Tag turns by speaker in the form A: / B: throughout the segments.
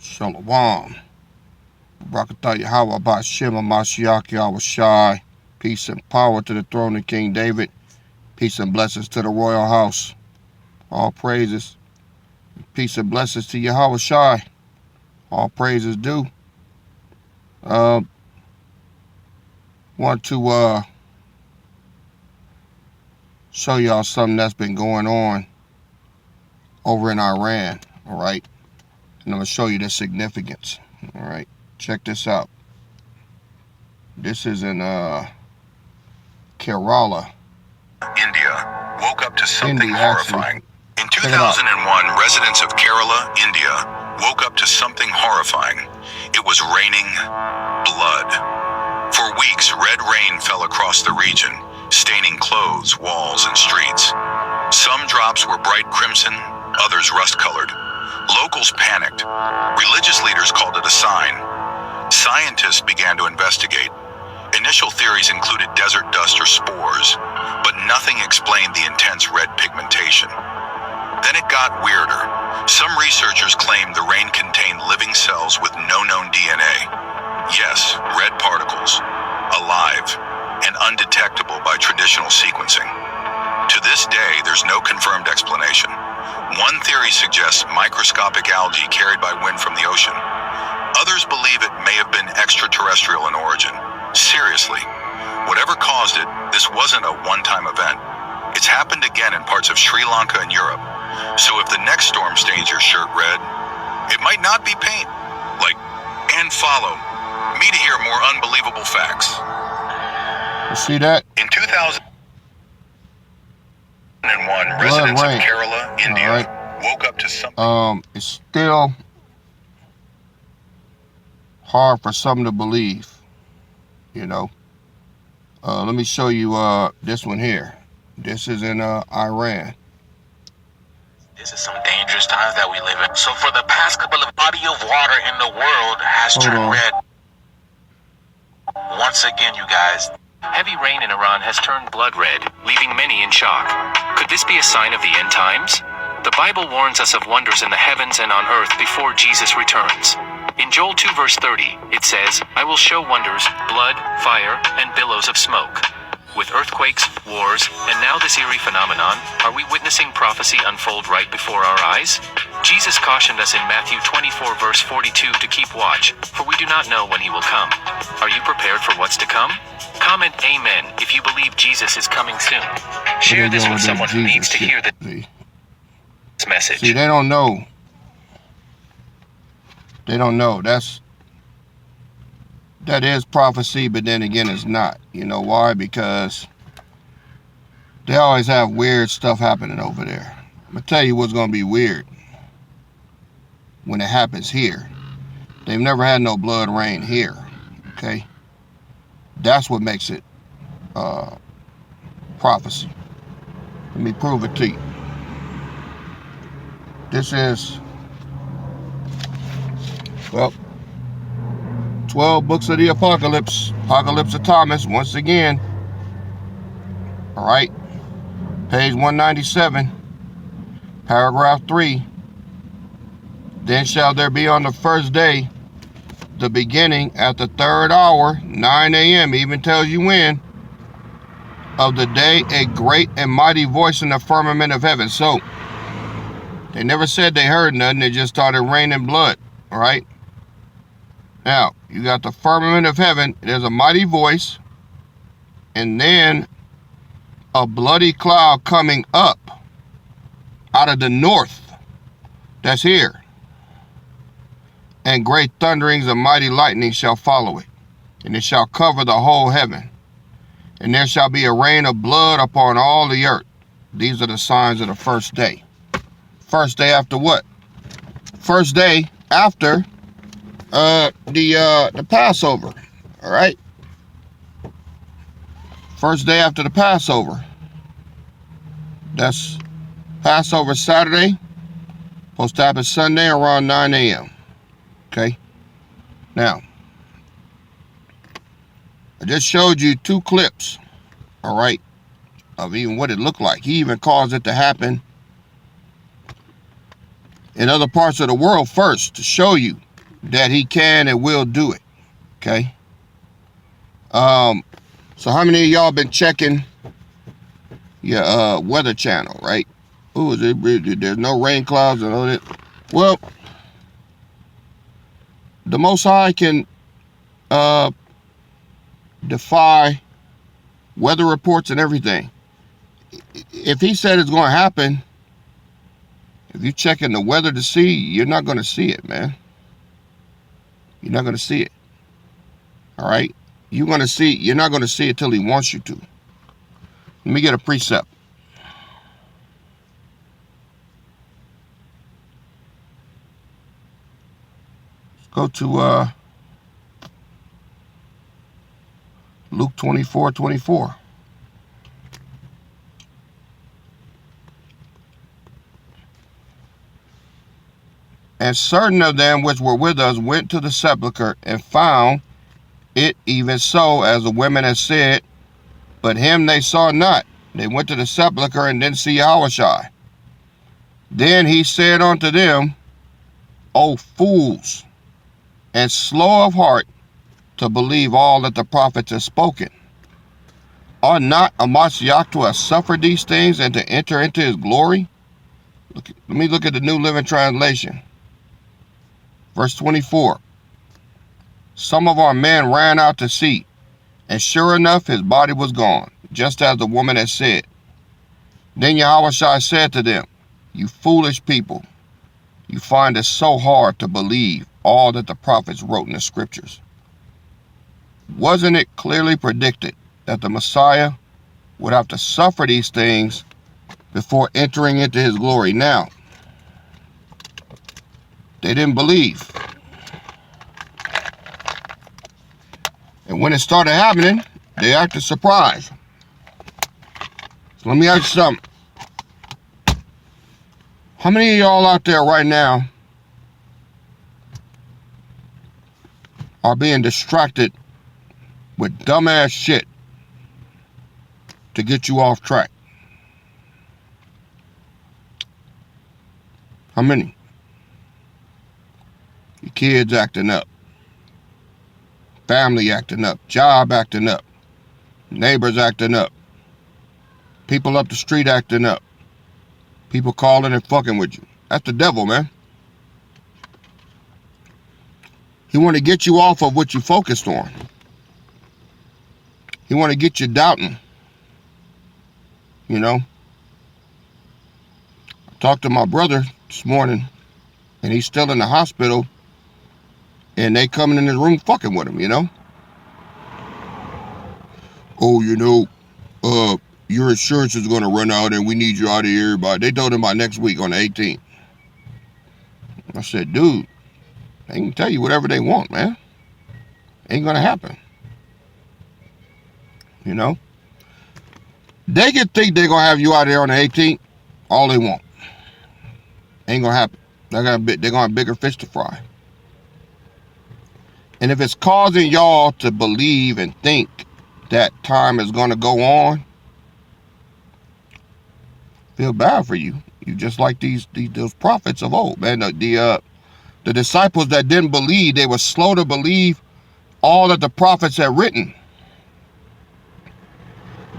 A: Shalom. Barakatah Yahweh Ba'ashem Mashiach Yahweh Shai. Peace and power to the throne of King David. Peace and blessings to the royal house. All praises. Peace and blessings to Yahweh Shai. All praises due. Want to show y'all something that's been going on over in Iran. All right. And I'm going to show you the significance. All right. Check this out. This is in Kerala,
B: India, woke up to something horrifying. In 2001, residents of Kerala, India, woke up to something horrifying. It was raining blood. For weeks, red rain fell across the region, staining clothes, walls, and streets. Some drops were bright crimson, others rust-colored. Locals panicked. Religious leaders called it a sign. Scientists began to investigate. Initial theories included desert dust or spores, but nothing explained the intense red pigmentation. Then it got weirder. Some researchers claimed the rain contained living cells with no known DNA. Yes, red particles, alive, and undetectable by traditional sequencing. To this day, there's no confirmed explanation. One theory suggests microscopic algae carried by wind from the ocean. Others believe it may have been extraterrestrial in origin. Seriously, whatever caused it, this wasn't a one-time event. It's happened again in parts of Sri Lanka and Europe. So if the next storm stains your shirt red, it might not be paint. And follow me to hear more unbelievable facts.
A: You see that?
B: In 2001, residents of Kerala, India, woke up to something.
A: It's still hard for some to believe, you know. Let me show you this one here. This is in Iran.
C: This is some dangerous times that we live in. So for the past couple of body of water in the world has turned red. Once again, you guys.
D: Heavy rain in Iran has turned blood red, leaving many in shock. Could this be a sign of the end times? The Bible warns us of wonders in the heavens and on earth before Jesus returns. In Joel 2 verse 30, it says, "I will show wonders, blood, fire, and billows of smoke." With earthquakes, wars, and now this eerie phenomenon, are we witnessing prophecy unfold right before our eyes? Jesus cautioned us in Matthew 24 verse 42 to keep watch, for we do not know when he will come. Are you prepared for what's to come? Comment amen if you believe Jesus is coming soon. Share this with someone who needs to hear this message.
A: See, they don't know. They don't know. That is prophecy, but then again, it's not. You know why? Because they always have weird stuff happening over there. I'm going to tell you what's going to be weird when it happens here. They've never had no blood rain here, okay? That's what makes it prophecy. Let me prove it to you. This is, well, 12 books of the Apocalypse. Apocalypse of Thomas, once again. All right. Page 197. Paragraph 3. Then shall there be on the first day, the beginning at the third hour, 9 a.m., even tells you when, of the day, a great and mighty voice in the firmament of heaven. So, they never said they heard nothing. They just started raining blood. All right. Now, you got the firmament of heaven. There's a mighty voice. And then a bloody cloud coming up out of the north. That's here. And great thunderings and mighty lightning shall follow it. And it shall cover the whole heaven. And there shall be a rain of blood upon all the earth. These are the signs of the first day. First day after what? First day after the Passover. All right. First day after the Passover. That's Passover Saturday. Supposed to happen Sunday around 9 a.m. Okay. Now, I just showed you 2 clips. All right. Of even what it looked like. He even caused it to happen in other parts of the world first to show you that he can and will do it. Okay. So how many of y'all been checking your weather channel, right? Ooh, is it, there's no rain clouds and all that. Well, the Most High can defy weather reports and everything. If he said it's going to happen, if you're checking the weather to see, you're not going to see it, man. You're not going to see it. All right? You're not going to see it till he wants you to. Let me get a precept. Let's go to Luke 24:24. And certain of them which were with us went to the sepulchre and found it even so as the women had said, but him they saw not. They went to the sepulchre and didn't see Yahushua. Then he said unto them, O fools, and slow of heart to believe all that the prophets have spoken. Are not a Mashiach to have suffered these things and to enter into his glory? Let me look at the New Living Translation. Verse 24. Some of our men ran out to see, and sure enough his body was gone, just as the woman had said. Then Yahushua said to them, You foolish people, you find it so hard to believe all that the prophets wrote in the scriptures. Wasn't it clearly predicted that the Messiah would have to suffer these things before entering into his glory? Now, they didn't believe. And when it started happening, they acted surprised. So let me ask you something. How many of y'all out there right now are being distracted with dumbass shit to get you off track? How many? Your kids acting up, family acting up, job acting up, neighbors acting up, people up the street acting up, people calling and fucking with you. That's the devil, man. He want to get you off of what you focused on. He want to get you doubting. You know? I talked to my brother this morning, and he's still in the hospital, and they coming in his room fucking with him, you know? Oh, you know, your insurance is going to run out and we need you out of here they told him by next week on the 18th. I said, dude, they can tell you whatever they want, man. Ain't going to happen. You know? They can think they're going to have you out there on the 18th all they want. Ain't going to happen. They're going to have bigger fish to fry. And if it's causing y'all to believe and think that time is going to go on, feel bad for you. You just like those prophets of old, man. The disciples that didn't believe, they were slow to believe all that the prophets had written.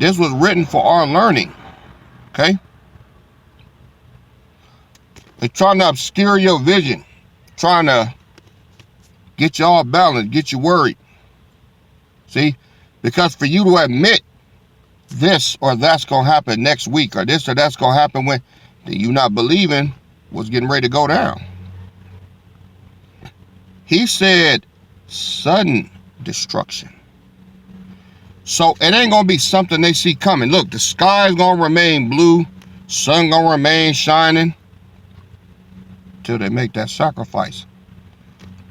A: This was written for our learning, okay? They're trying to obscure your vision, trying to get you all balanced, get you worried. See? Because for you to admit this or that's going to happen next week, or this or that's going to happen when you not believing was getting ready to go down. He said sudden destruction. So it ain't going to be something they see coming. Look, the sky is going to remain blue, sun going to remain shining till they make that sacrifice.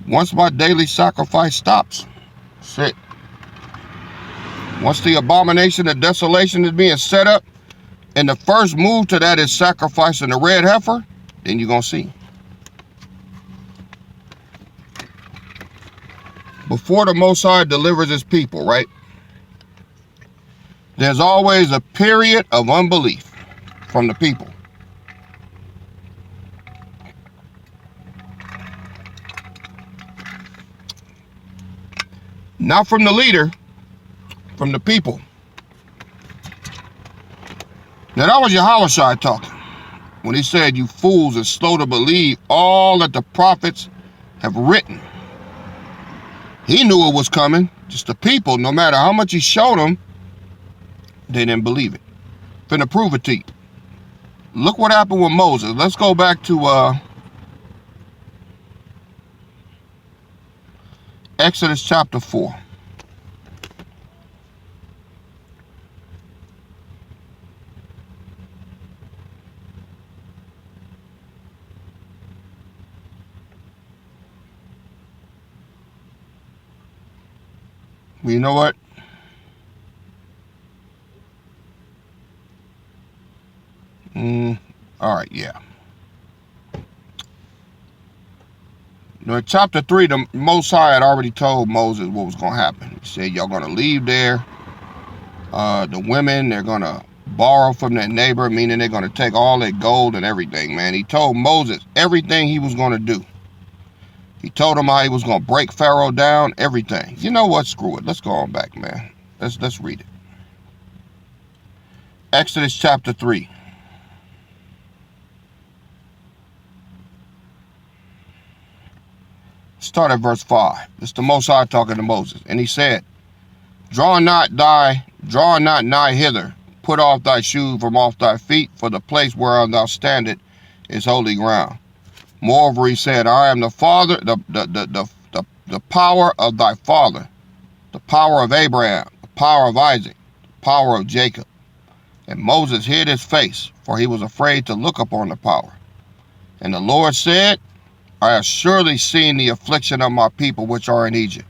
A: Once my daily sacrifice stops, that's it. Once the abomination of desolation is being set up, and the first move to that is sacrificing the red heifer, then you're going to see. Before the Most High delivers his people, right? There's always a period of unbelief from the people. Not from the leader, from the people. Now that was Yahushua talking when he said, you fools are slow to believe all that the prophets have written. He knew it was coming. Just the people, no matter how much he showed them, they didn't believe it. Finna prove it to you. Look what happened with Moses. Let's go back to Exodus chapter 4. Well, you know what? All right, yeah. Now, in chapter 3, the Most High had already told Moses what was going to happen. He said, y'all going to leave there. The women, they're going to borrow from their neighbor, meaning they're going to take all their gold and everything, man. He told Moses everything he was going to do. He told him how he was going to break Pharaoh down, everything. You know what? Screw it. Let's go on back, man. Let's read it. Exodus chapter 3. Start at verse 5. It's the Most High talking to Moses. And he said, Draw not nigh hither. Put off thy shoes from off thy feet, for the place whereon thou standest is holy ground. Moreover, he said, I am the father, the power of thy father, the power of Abraham, the power of Isaac, the power of Jacob. And Moses hid his face, for he was afraid to look upon the power. And the Lord said, I have surely seen the affliction of my people which are in Egypt,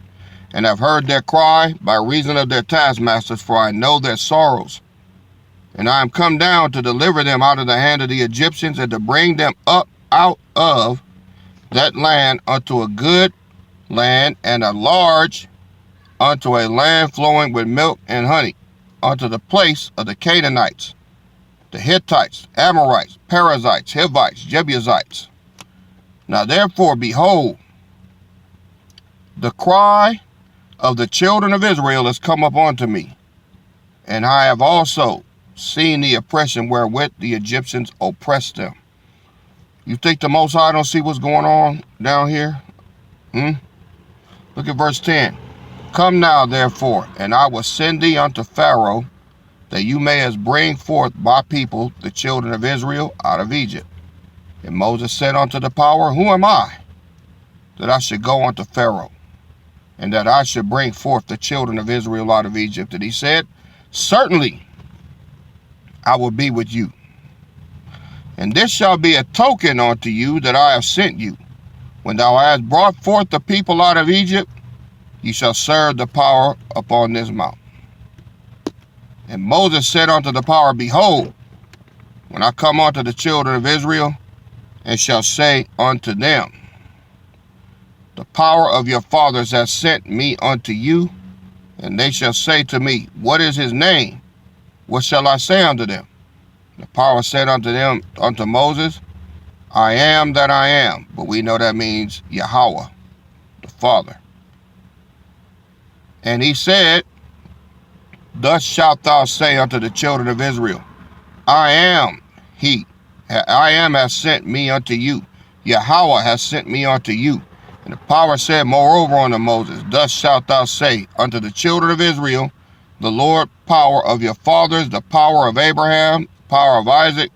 A: and have heard their cry by reason of their taskmasters, for I know their sorrows. And I am come down to deliver them out of the hand of the Egyptians, and to bring them up out of that land unto a good land, and a large, unto a land flowing with milk and honey, unto the place of the Canaanites, the Hittites, Amorites, Perizzites, Hivites, Jebusites. Now therefore, behold, the cry of the children of Israel has come up unto me, and I have also seen the oppression wherewith the Egyptians oppressed them. You think the Most High don't see what's going on down here? Look at verse 10. Come now, therefore, and I will send thee unto Pharaoh, that you mayest bring forth my people, the children of Israel, out of Egypt. And Moses said unto the power, Who am I, that I should go unto Pharaoh, and that I should bring forth the children of Israel out of Egypt? And he said, Certainly I will be with you. And this shall be a token unto you that I have sent you. When thou hast brought forth the people out of Egypt, ye shall serve the power upon this mount. And Moses said unto the power, Behold, when I come unto the children of Israel, and shall say unto them, The power of your fathers has sent me unto you, and they shall say to me, What is his name? What shall I say unto them? The power said unto them, unto Moses, I am that I am. But we know that means Yahweh, the Father. And he said, Thus shalt thou say unto the children of Israel, I am he. I am has sent me unto you. Yahweh has sent me unto you. And the power said moreover unto Moses, Thus shalt thou say unto the children of Israel, The Lord power of your fathers, the power of Abraham, power of Isaac,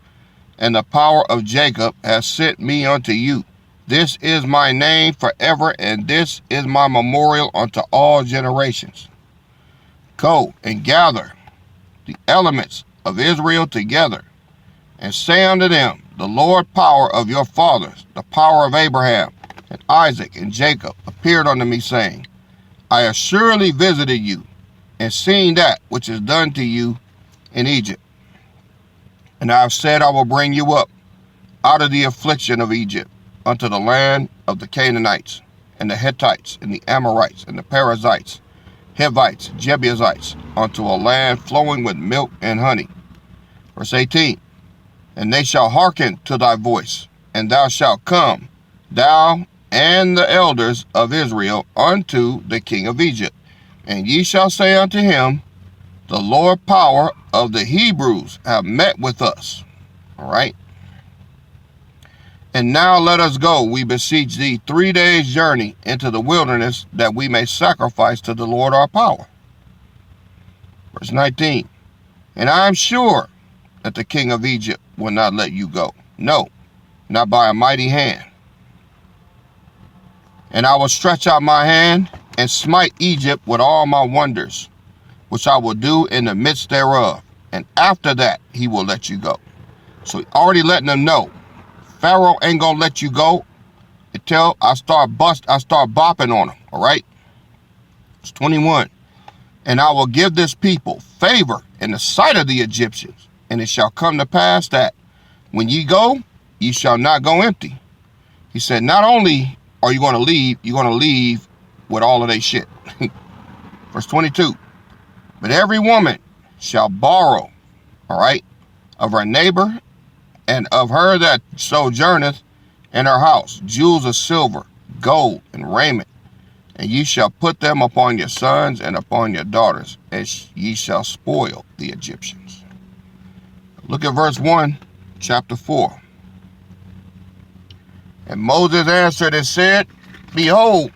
A: and the power of Jacob has sent me unto you. This is my name forever, and this is my memorial unto all generations. Go and gather the elements of Israel together, and say unto them, The Lord power of your fathers, the power of Abraham, and Isaac, and Jacob, appeared unto me, saying, I have surely visited you, and seen that which is done to you in Egypt. And I have said, I will bring you up out of the affliction of Egypt, unto the land of the Canaanites, and the Hittites, and the Amorites, and the Perizzites, Hivites, Jebusites, unto a land flowing with milk and honey. Verse 18, And they shall hearken to thy voice, and thou shalt come, thou and the elders of Israel, unto the king of Egypt, And ye shall say unto him, the Lord power of the Hebrews have met with us. All right. And now let us go, we beseech thee, 3 days' journey into the wilderness, that we may sacrifice to the Lord our power. Verse 19. And I am sure that the king of Egypt will not let you go. No, not by a mighty hand. And I will stretch out my hand and smite Egypt with all my wonders, which I will do in the midst thereof. And after that, he will let you go. So already letting them know, Pharaoh ain't gonna let you go until I start bopping on him. All right. It's 21. And I will give this people favor in the sight of the Egyptians. And it shall come to pass that when ye go, ye shall not go empty. He said, not only are you going to leave, you're going to leave with all of their shit. Verse 22. But every woman shall borrow, all right, of her neighbor and of her that sojourneth in her house, jewels of silver, gold, and raiment. And ye shall put them upon your sons and upon your daughters, and ye shall spoil the Egyptians. Look at verse 1, chapter 4. And Moses answered and said, behold,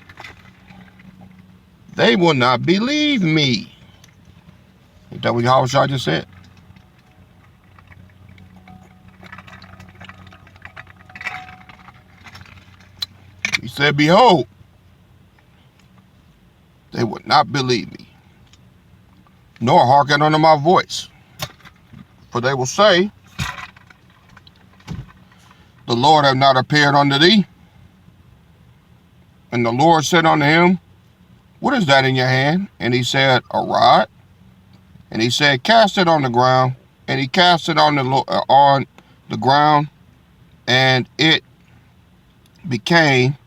A: they will not believe me. Ain't that what Yahushua just said? He said, behold, they would not believe me, nor hearken unto my voice. For they will say, the Lord hath not appeared unto thee. And the Lord said unto him, what is that in your hand? And he said, a rod. And he said, cast it on the ground. And he cast it on the ground, and it became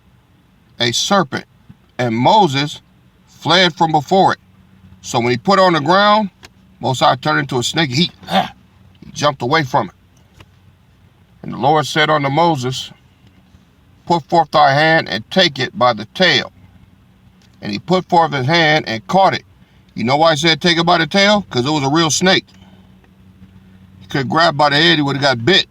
A: a serpent. And Moses fled from before it. So when he put it on the ground, Most High turned into a snake. He jumped away from it. And the Lord said unto Moses, put forth thy hand and take it by the tail. And he put forth his hand and caught it. You know why I said take it by the tail? Because it was a real snake. He could grab by the head, he would have got bit.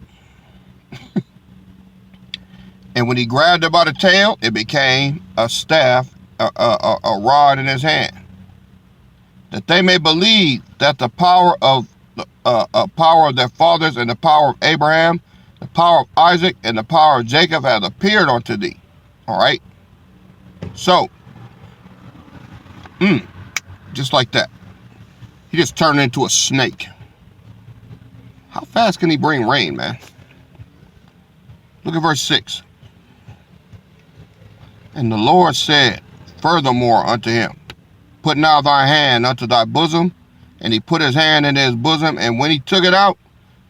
A: And when he grabbed it by the tail, it became a staff, a rod in his hand. That they may believe that the power of their fathers and the power of Abraham, the power of Isaac and the power of Jacob hath appeared unto thee. All right. So, just like that, he just turned into a snake. How fast can he bring rain, man? Look at verse 6. And the Lord said furthermore unto him, put now thy hand unto thy bosom. And he put his hand into his bosom, and when he took it out,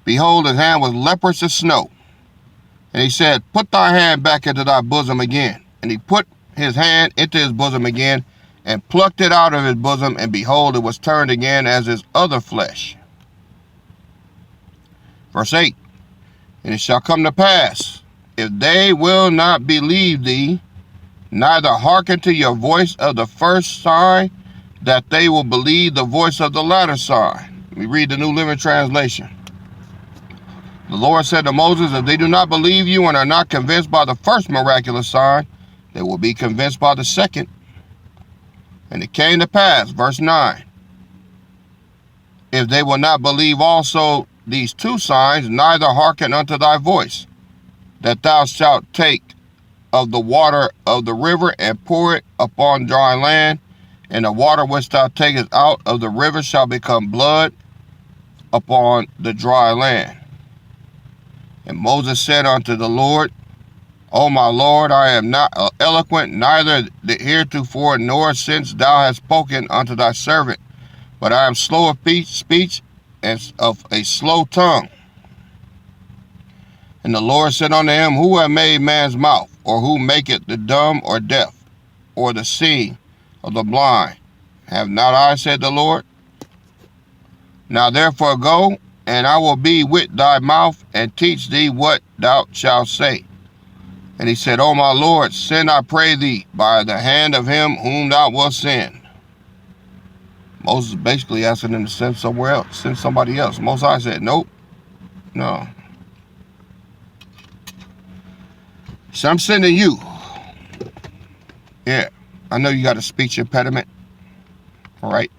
A: behold, his hand was leprous as snow. And he said, put thy hand back into thy bosom again. And he put his hand into his bosom again, and plucked it out of his bosom, and behold, it was turned again as his other flesh. Verse 8. And it shall come to pass, if they will not believe thee, neither hearken to your voice of the first sign, that they will believe the voice of the latter sign. Let me read the New Living Translation. The Lord said to Moses, if they do not believe you and are not convinced by the first miraculous sign, they will be convinced by the second. And it came to pass, verse 9, if they will not believe also these two signs, neither hearken unto thy voice, that thou shalt take of the water of the river and pour it upon dry land, and the water which thou takest out of the river shall become blood upon the dry land. And Moses said unto the Lord, O my Lord, I am not eloquent, neither heretofore nor since thou hast spoken unto thy servant, but I am slow of speech and of a slow tongue. And the Lord said unto him, who hath made man's mouth, or who maketh the dumb or deaf, or the seeing of the blind? Have not I, said the Lord? Now therefore go, and I will be with thy mouth, and teach thee what thou shalt say. And he said, O my Lord, send, I pray thee, by the hand of him whom thou wilt send. Moses is basically asking them to send somewhere else, send somebody else. Most High said, nope, no. So I'm sending you. Yeah, I know you got a speech impediment. All right.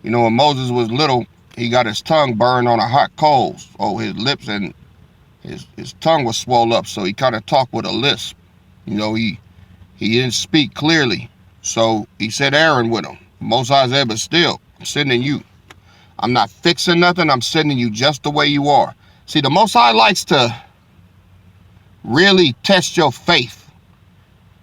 A: You know, when Moses was little, he got his tongue burned on a hot coal. Oh, his lips and his tongue was swollen up, so he kind of talked with a lisp. You know, he didn't speak clearly. So he sent Aaron with him. Most High said, but still, I'm sending you. I'm not fixing nothing. I'm sending you just the way you are. See, the Most High likes to really test your faith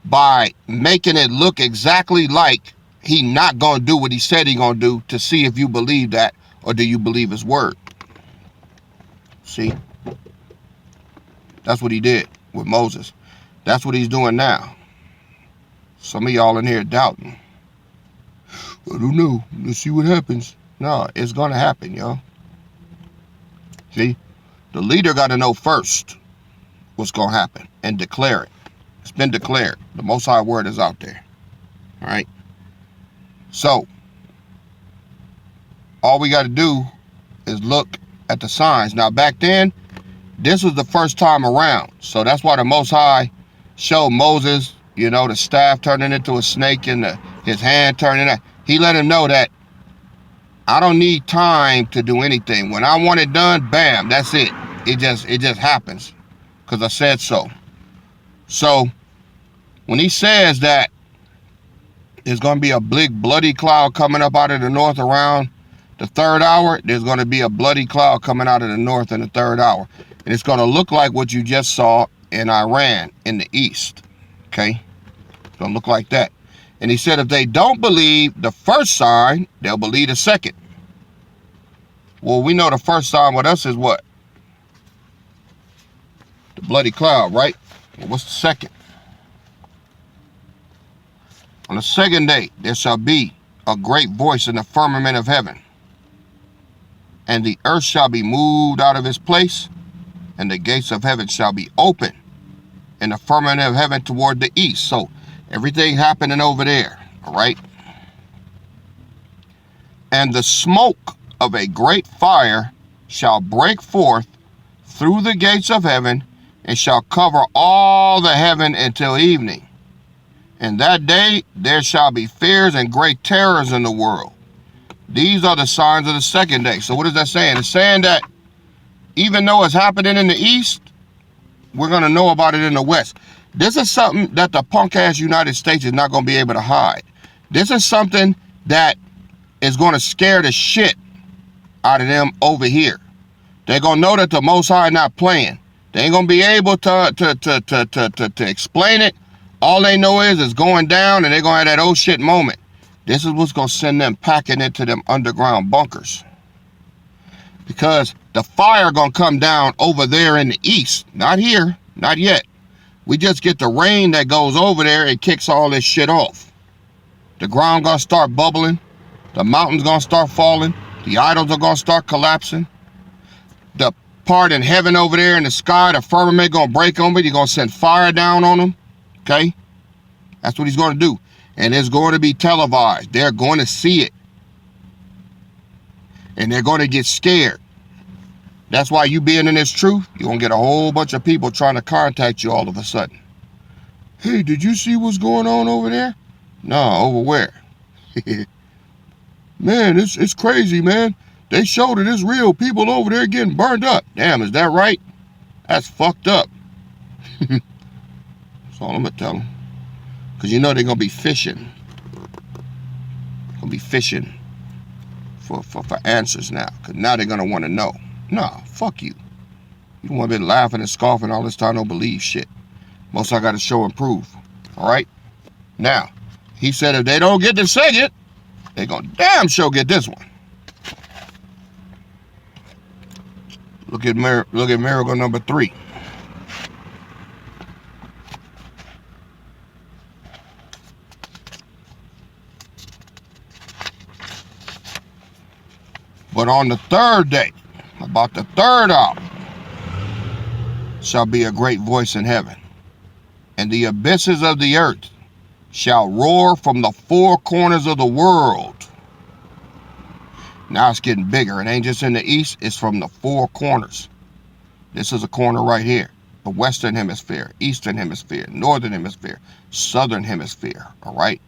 A: by making it look exactly like he not going to do what he said he going to do, to see if you believe that or do you believe his word. See? That's what he did with Moses. That's what he's doing now. Some of y'all in here doubting. I don't know. Let's see what happens. No, it's going to happen, y'all. See? The leader got to know first what's going to happen and declare it. It's been declared. The Most High word is out there. All right? So, all we got to do is look at the signs. Now, back then, this was the first time around. So that's why the Most High showed Moses, you know, the staff turning into a snake and his hand turning. He let him know that I don't need time to do anything. When I want it done, bam, that's it. It just happens because I said so. So when he says that there's going to be a big bloody cloud coming up out of the north around the third hour, there's going to be a bloody cloud coming out of the north in the third hour. And it's going to look like what you just saw in Iran in the east. Okay? It's going to look like that. And he said if they don't believe the first sign, they'll believe the second. Well, we know the first sign with us is what? The bloody cloud, right? Well, what's the second? On the second day, there shall be a great voice in the firmament of heaven, and the earth shall be moved out of its place, and the gates of heaven shall be open in the firmament of heaven toward the east. So everything happening over there, all right? And the smoke of a great fire shall break forth through the gates of heaven, and shall cover all the heaven until evening. And that day there shall be fears and great terrors in the world. These are the signs of the second day. So what is that saying? It's saying that even though it's happening in the east, we're going to know about it in the west. This is something that the punk-ass United States is not going to be able to hide. This is something that is going to scare the shit out of them over here. They're going to know that the Most High not playing. They ain't going to be able to explain it. All they know is it's going down, and they're going to have that oh shit moment. This is what's going to send them packing into them underground bunkers. Because the fire going to come down over there in the east. Not here. Not yet. We just get the rain that goes over there and kicks all this shit off. The ground going to start bubbling. The mountains going to start falling. The idols are going to start collapsing. The part in heaven over there in the sky, the firmament going to break on it. He's going to send fire down on them. Okay? That's what he's going to do. And it's going to be televised. They're going to see it. And they're going to get scared. That's why you being in this truth, you're going to get a whole bunch of people trying to contact you all of a sudden. Hey, did you see what's going on over there? No, over where? Man, it's crazy, man. They showed it. It's real. People over there getting burned up. Damn, is that right? That's fucked up. That's all I'm going to tell them. Because you know they're going to be fishing. Going to be fishing for answers now. Because now they're going to want to know. No, fuck you. You don't want to be laughing and scoffing all this time. Don't believe shit. Most I got to show and prove. All right? Now, he said if they don't get the second, they're going to damn sure get this one. Look at miracle number 3. But on the third day, about the third hour, shall be a great voice in heaven, and the abysses of the earth shall roar from the four corners of the world Now it's getting bigger. It ain't just in the east, it's from the four corners. This is a corner right here. The western hemisphere, eastern hemisphere, northern hemisphere, southern hemisphere, all right?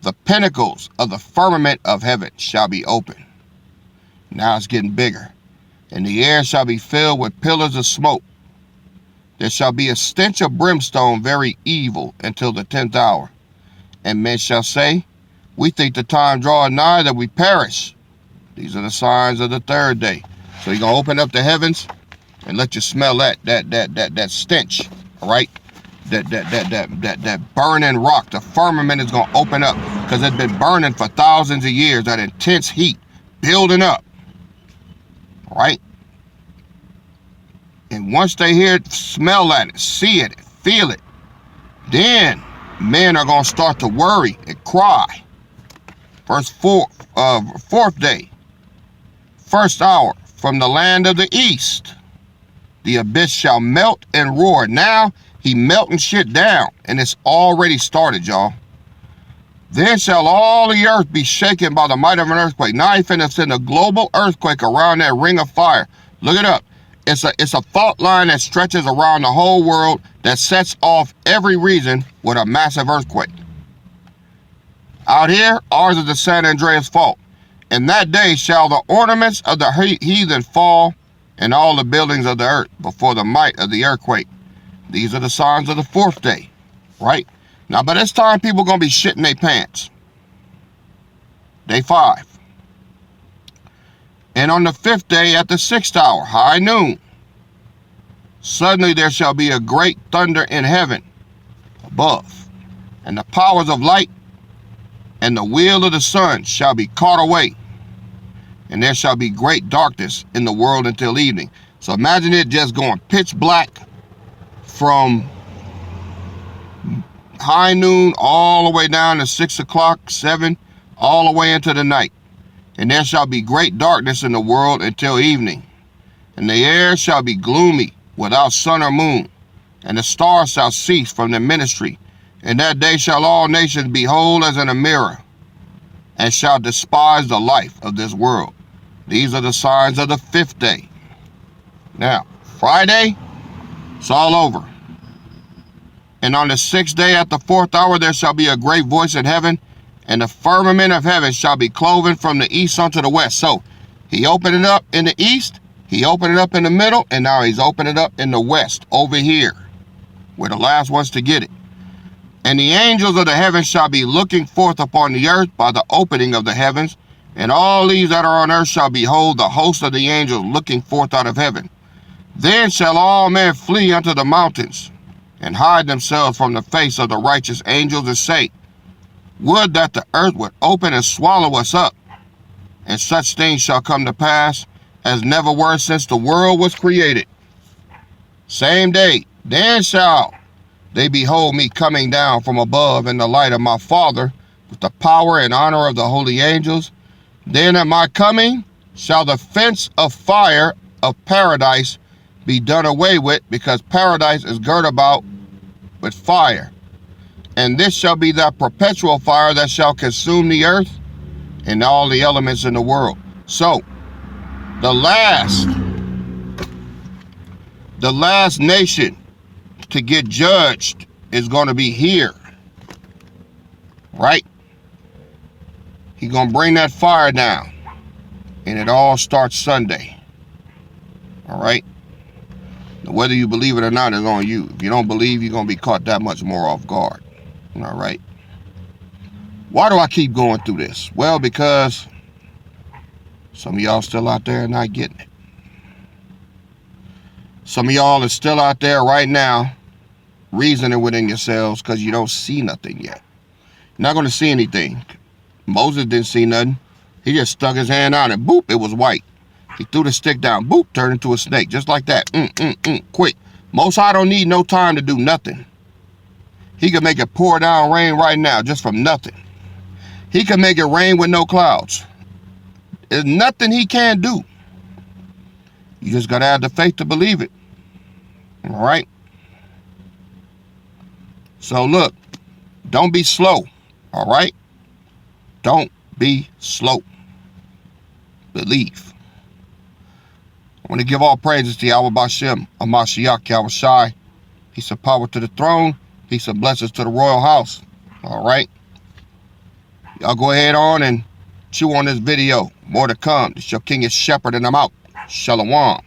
A: The pinnacles of the firmament of heaven shall be open. Now it's getting bigger. And the air shall be filled with pillars of smoke. There shall be a stench of brimstone very evil until the 10th hour. And men shall say, we think the time draweth nigh that we perish. These are the signs of the third day. So you're going to open up the heavens and let you smell that stench, all right? That burning rock. The firmament is going to open up because it's been burning for thousands of years, that intense heat building up, all right? And once they hear it, smell that, see it, feel it, then men are going to start to worry and cry. Fourth day, first hour, from the land of the east, the abyss shall melt and roar. Now he melting shit down, and it's already started, y'all. Then shall all the earth be shaken by the might of an earthquake. Now he finna send a global earthquake around that ring of fire. Look it up. It's a fault line that stretches around the whole world that sets off every region with a massive earthquake. Out here, ours is the San Andreas Fault. And that day shall the ornaments of the heathen fall, and all the buildings of the earth before the might of the earthquake. These are the signs of the fourth day, right? Now, by this time, people are going to be shitting their pants. Day 5. And on the 5th day at the 6th hour, high noon, suddenly there shall be a great thunder in heaven above, and the powers of light and the wheel of the sun shall be caught away, and there shall be great darkness in the world until evening. So imagine it just going pitch black from high noon all the way down to 6 o'clock, 7, all the way into the night. And there shall be great darkness in the world until evening. And the air shall be gloomy without sun or moon, and the stars shall cease from their ministry. And that day shall all nations behold as in a mirror, and shall despise the life of this world. These are the signs of the 5th day. Now, Friday, it's all over. And on the 6th day at the 4th hour there shall be a great voice in heaven, and the firmament of heaven shall be cloven from the east unto the west. So, he opened it up in the east, he opened it up in the middle, and now he's opened it up in the west, over here. We're the last ones to get it. And the angels of the heavens shall be looking forth upon the earth by the opening of the heavens, and all these that are on earth shall behold the host of the angels looking forth out of heaven. Then shall all men flee unto the mountains, and hide themselves from the face of the righteous angels, and say, would that the earth would open and swallow us up. And such things shall come to pass as never were since the world was created. Same day, then shall they behold me coming down from above in the light of my Father, with the power and honor of the holy angels. Then at my coming shall the fence of fire of paradise be done away with, because paradise is girt about with fire. And this shall be that perpetual fire that shall consume the earth and all the elements in the world. So, the last nation to get judged is going to be here, right? He's going to bring that fire down, and it all starts Sunday, all right? Now, whether you believe it or not is on you. If you don't believe, you're going to be caught that much more off guard, all right? Why do I keep going through this? Well, because some of y'all still out there not getting it. Some of y'all are still out there right now reasoning within yourselves because you don't see nothing yet. You're not going to see anything. Moses didn't see nothing. He just stuck his hand out and boop, it was white. He threw the stick down, boop, turned into a snake, just like that. Quick. Most High don't need no time to do nothing. He can make it pour down rain right now just from nothing. He can make it rain with no clouds. There's nothing he can't do. You just got to have the faith to believe it. All right? So look, don't be slow. All right? Don't be slow. believe. I want to give all praises to Yahweh Bashem, Amashiach, Yahweh Shai. Peace of power to the throne. Peace of blessings to the royal house. All right. Y'all go ahead on and chew on this video. More to come. This your King is Shepherd, and I'm out. Shalom.